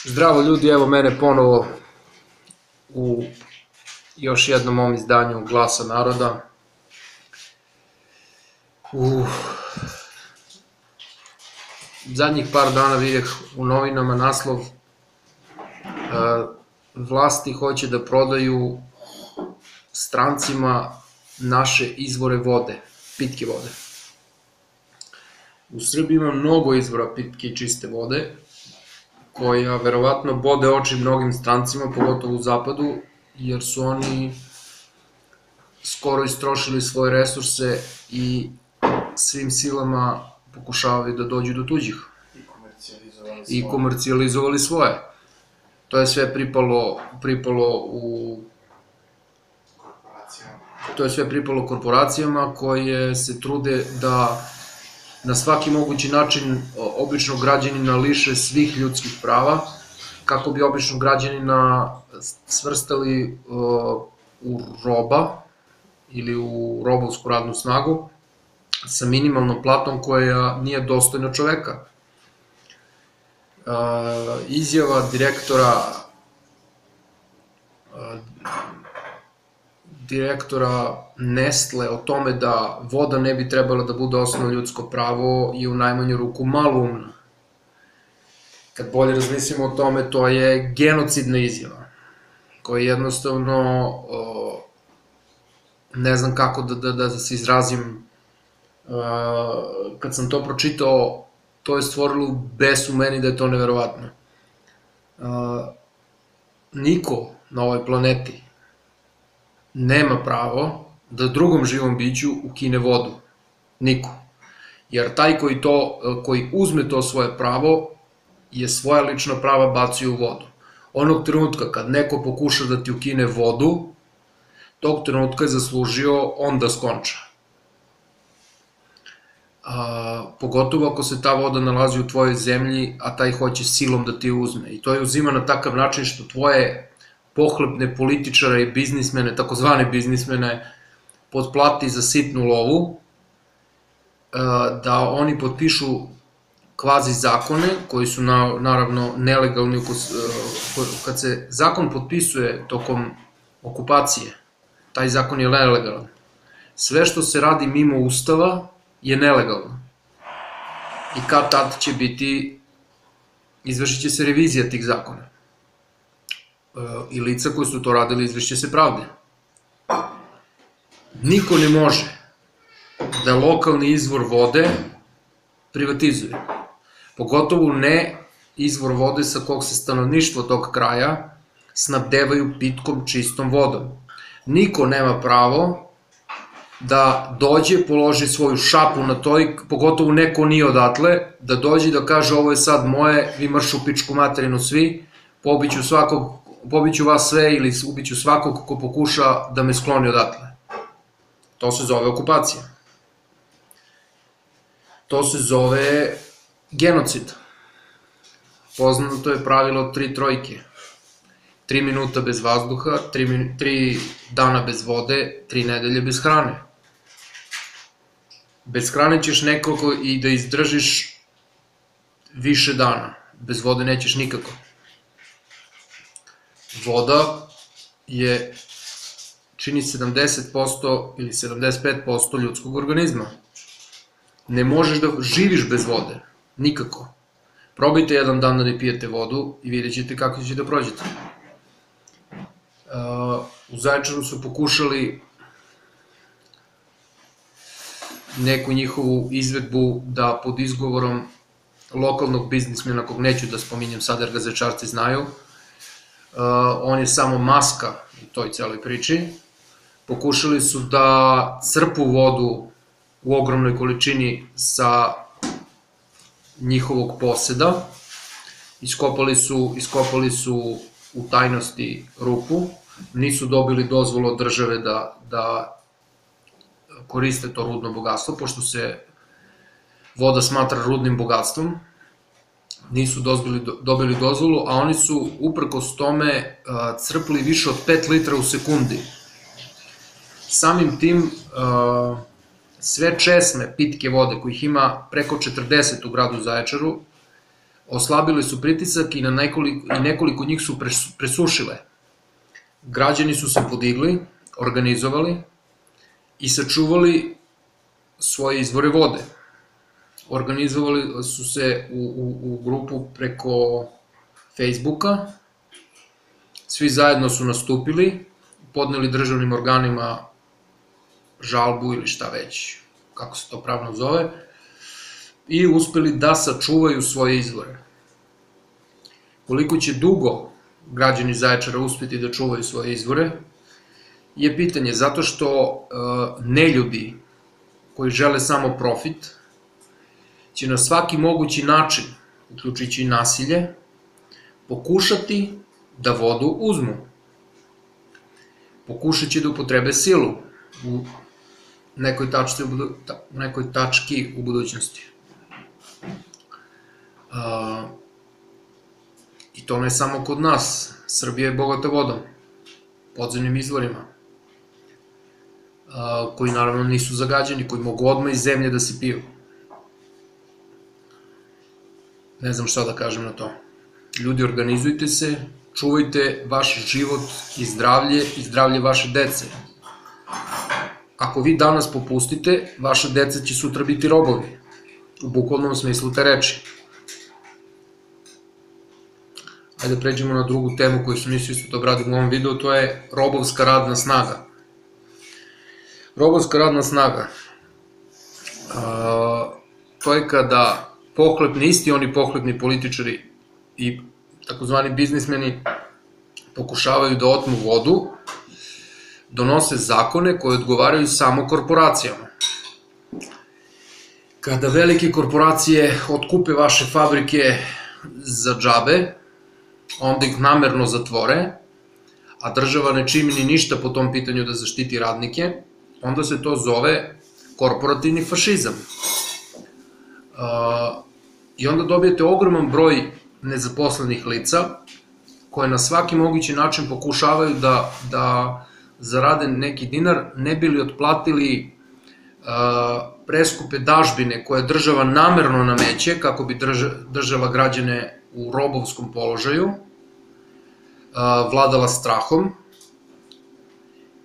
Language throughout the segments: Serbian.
Zdravo ljudi, evo mene ponovo u još jednom mom izdanju Glasa naroda. U zadnjih par dana vidjeh u novinama naslov vlasti hoće da prodaju strancima naše izvore vode, pitke vode. U Srbiji ima mnogo izvora pitke i čiste vode, koja verovatno bode oči mnogim strancima, pogotovo u zapadu, jer su oni skoro istrošili svoje resurse i svim silama pokušavaju da dođu do tuđih. I komercijalizovali svoje. To je sve pripalo korporacijama koje se trude da na svaki mogući način običnog građanina liše svih ljudskih prava, kako bi običnog građanina svrstali u roba ili u robovsku radnu snagu sa minimalnom platom koja nije dostojna čoveka. Izjava direktora Nestle o tome da voda ne bi trebala da bude osnovno ljudsko pravo je u najmanju ruku maloumna. Kad bolje razmislimo o tome, to je genocidna izjava, koja jednostavno, ne znam kako da se izrazim, kad sam to pročitao, to je stvorilo bes u meni da je to neverovatno. Niko na ovoj planeti nema pravo da drugom živom biću ukine vodu. Niko. Jer taj koji uzme to svoje pravo je svoja lična prava bacio u vodu. Onog trenutka kad neko pokuša da ti ukine vodu, tog trenutka je zaslužio on da skonča. Pogotovo ako se ta voda nalazi u tvojoj zemlji, a taj hoće silom da ti uzme. I to je uzima na takav način što tvoje pohlepne političare i biznismene, takozvane biznismene, potplati za sitnu lovu, da oni potpišu kvazi zakone, koji su naravno nelegalni. Kad se zakon potpisuje tokom okupacije, taj zakon je nelegalan. Sve što se radi mimo ustava je nelegalno. I kad tad će izvršit će se revizija tih zakona. I lica koji su to radili izvršće se pravde. Niko ne može da lokalni izvor vode privatizuje. Pogotovo ne izvor vode sa kog se stanovništvo tog kraja snabdevaju pitkom čistom vodom. Niko nema pravo da dođe, položi svoju šapu na to, i pogotovo neko nije odatle, da dođe da kaže ovo je sad moje, vi mršu pičku materinu svi, pobiću vas sve ili ubiću svakog ko pokuša da me skloni odatle. To se zove okupacija. To se zove genocid. Poznato je pravilo 3 trojke. 3 minuta bez vazduha, 3 dana bez vode, 3 nedelje bez hrane. Bez hrane ćeš nekako i da izdržiš više dana. Bez vode nećeš nikako. Voda je, čini 70% ili 75% ljudskog organizma. Ne možeš da živiš bez vode, nikako. Probajte jedan dan da ne pijete vodu i vidjet ćete kako ćete da prođete. U Zaječaru su pokušali neku njihovu izvedbu da pod izgovorom lokalnog biznismena, kog neću da spominjem sad jer ga Zaječarci znaju, on je samo maska u toj celoj priči. Pokušali su da crpu vodu u ogromnoj količini sa njihovog poseda, iskopali su u tajnosti rupu, nisu dobili dozvolu od države da koriste to rudno bogatstvo, pošto se voda smatra rudnim bogatstvom, nisu dobili dozvolu, a oni su uprkos tome crpli više od 5 litra u sekundi. Samim tim, sve česme pitke vode, kojih ima preko 40 u gradu Zaječaru, oslabile su pritisak i nekoliko njih su presušile. Građani su se podigli, organizovali i sačuvali svoje izvore vode. Organizovali su se u grupu preko Facebooka, svi zajedno su nastupili, podneli državnim organima žalbu ili šta već, kako se to pravno zove, i uspeli da sačuvaju svoje izvore. Koliko će dugo građani Zaječara uspeti da čuvaju svoje izvore je pitanje, zato što neljudi koji žele samo profit će na svaki mogući način, uključujući i nasilje, pokušati da vodu uzmu. Pokušat će da upotrebe silu u nekoj tački u budućnosti. I to ne samo kod nas. Srbija je bogata vodom, podzemnim izvorima, koji naravno nisu zagađeni, koji mogu odmah iz zemlje da se piju. Ne znam šta da kažem na to. Ljudi, organizujte se, čuvajte vaš život i zdravlje vaše dece. Ako vi danas popustite, vaša deca će sutra biti robovi, u bukvalnom smislu te reči. Ajde pređemo na drugu temu koju sam mislio isto da obradim u ovom videu, to je robovska radna snaga. Robovska radna snaga. To je kada isti oni pohlepni političari i takozvani biznismeni pokušavaju da otmu vodu, donose zakone koje odgovaraju samo korporacijama. Kada velike korporacije otkupe vaše fabrike za džabe, onda ih namerno zatvore, a država ne čini ni ništa po tom pitanju da zaštiti radnike, onda se to zove korporativni fašizam. I onda dobijete ogroman broj nezaposlenih lica koje na svaki mogući način pokušavaju da zarade neki dinar, ne bi li otplatili preskupe dažbine koje država namerno nameće kako bi držala građane u robovskom položaju, vladala strahom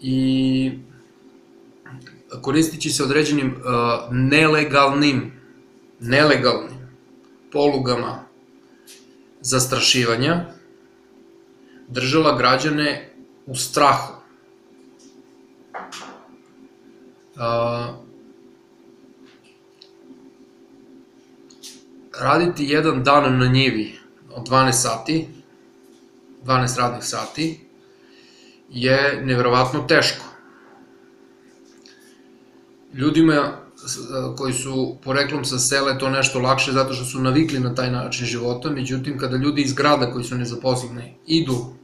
i koristići se određenim nelegalnim polugama zastrašivanja, držala građane u strahu. Raditi jedan dan na njivi od 12 sati, 12 radnih sati, je neverovatno teško. Ljudima koji su poreklom sa sela je to nešto lakše zato što su navikli na taj način života, međutim kada ljudi iz grada koji su nezaposleni idu,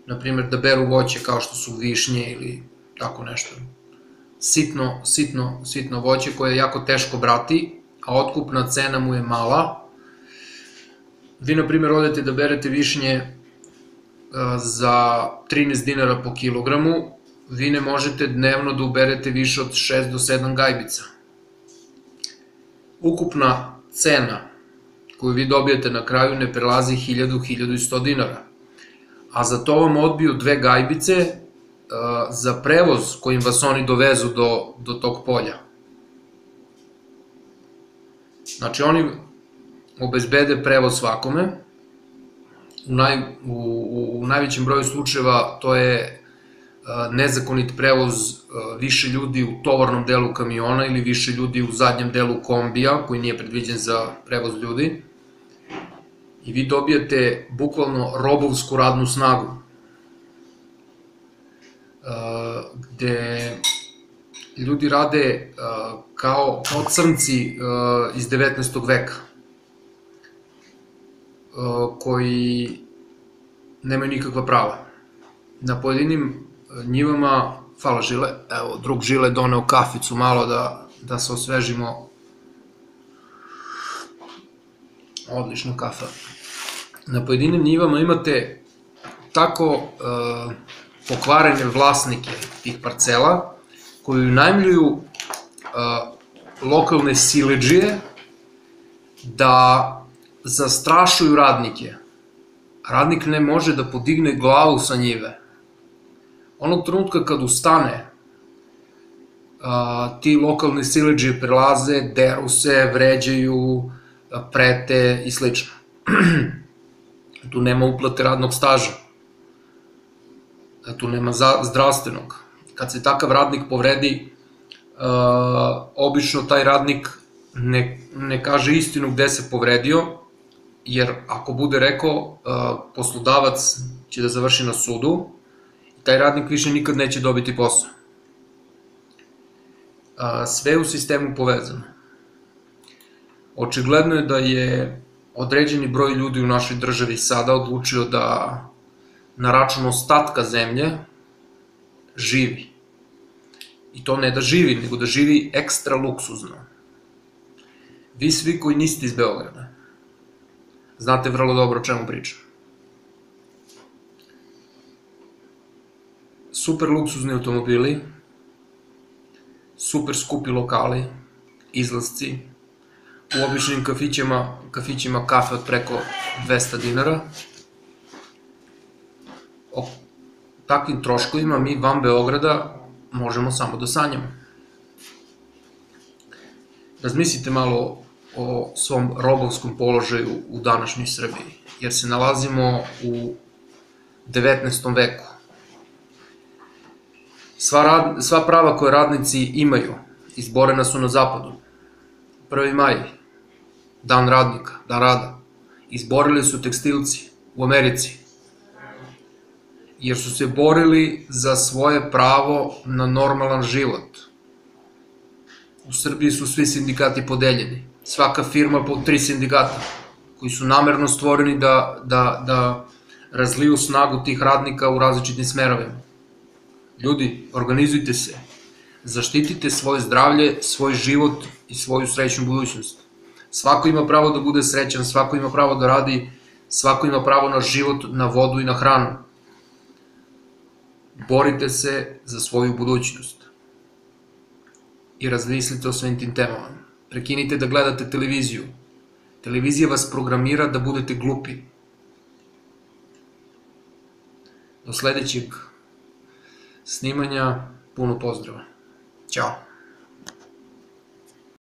na primjer da beru voće kao što su višnje ili tako nešto, sitno voće koje je jako teško brati, a otkupna cena mu je mala. Vi, na primjer, odete da berete višnje za 13 dinara po kilogramu, vi ne možete dnevno da uberete više od 6 do 7 gajbica. Ukupna cena koju vi dobijete na kraju ne prelazi 1000-1100 dinara, a za to vam odbiju 2 gajbice za prevoz kojim vas oni dovezu do tog polja. Znači, oni obezbede prevoz svakome, u najvećem broju slučajeva to je nezakonit prevoz više ljudi u tovarnom delu kamiona ili više ljudi u zadnjem delu kombija koji nije predviđen za prevoz ljudi, i vi dobijate bukvalno robovsku radnu snagu, gde ljudi rade kao crnci iz 19. veka, koji nemaju nikakva prava. Na pojedinim njivama, hvala Žile, evo, drug Žile doneo kaficu malo da se osvežimo. Odlična kafa. Na pojedinim njivama imate tako pokvarene vlasnike tih parcela koji unajmljuju lokalne siledžije da zastrašuju radnike. Radnik ne može da podigne glavu sa njive. Onog trenutka kad ustane, ti lokalni siledžije prelaze, deru se, vređaju, prete i slično. Tu nema uplate radnog staža. Tu nema zdravstvenog. Kad se takav radnik povredi, obično taj radnik ne kaže istinu gde se povredio, jer ako bude rekao, poslodavac će da završi na sudu, taj radnik više nikad neće dobiti posao. Sve je u sistemu povezano. Očigledno je da je određeni broj ljudi u našoj državi sada odlučio da na račun ostatka zemlje živi. I to ne da živi, nego da živi ekstra luksuzno. Vi svi koji niste iz Beograda, znate vrlo dobro o čemu pričam. Super luksuzni automobili, super skupi lokali, izlasci, u običnim kafićima kafe od preko 200 dinara. O takvim troškovima mi van Beograda možemo samo da sanjamo. Razmislite malo o svom robovskom položaju u današnjoj Srbiji, jer se nalazimo u 19. veku. Sva prava koje radnici imaju izborena su na zapadu. 1. maj, dan radnika, dan rada. Izborili su tekstilci u Americi, jer su se borili za svoje pravo na normalan život. U Srbiji su svi sindikati podeljeni. Svaka firma po 3 sindikata, koji su namerno stvoreni da razliju snagu tih radnika u različitim smerovima. Ljudi, organizujte se, zaštitite svoje zdravlje, svoj život i svoju srećnu budućnost. Svako ima pravo da bude srećan, svako ima pravo da radi, svako ima pravo na život, na vodu i na hranu. Borite se za svoju budućnost i razmislite o svim tim temama. Prekinite da gledate televiziju. Televizija vas programira da budete glupi. Do sledećeg snimanja, puno pozdrava. Ćao.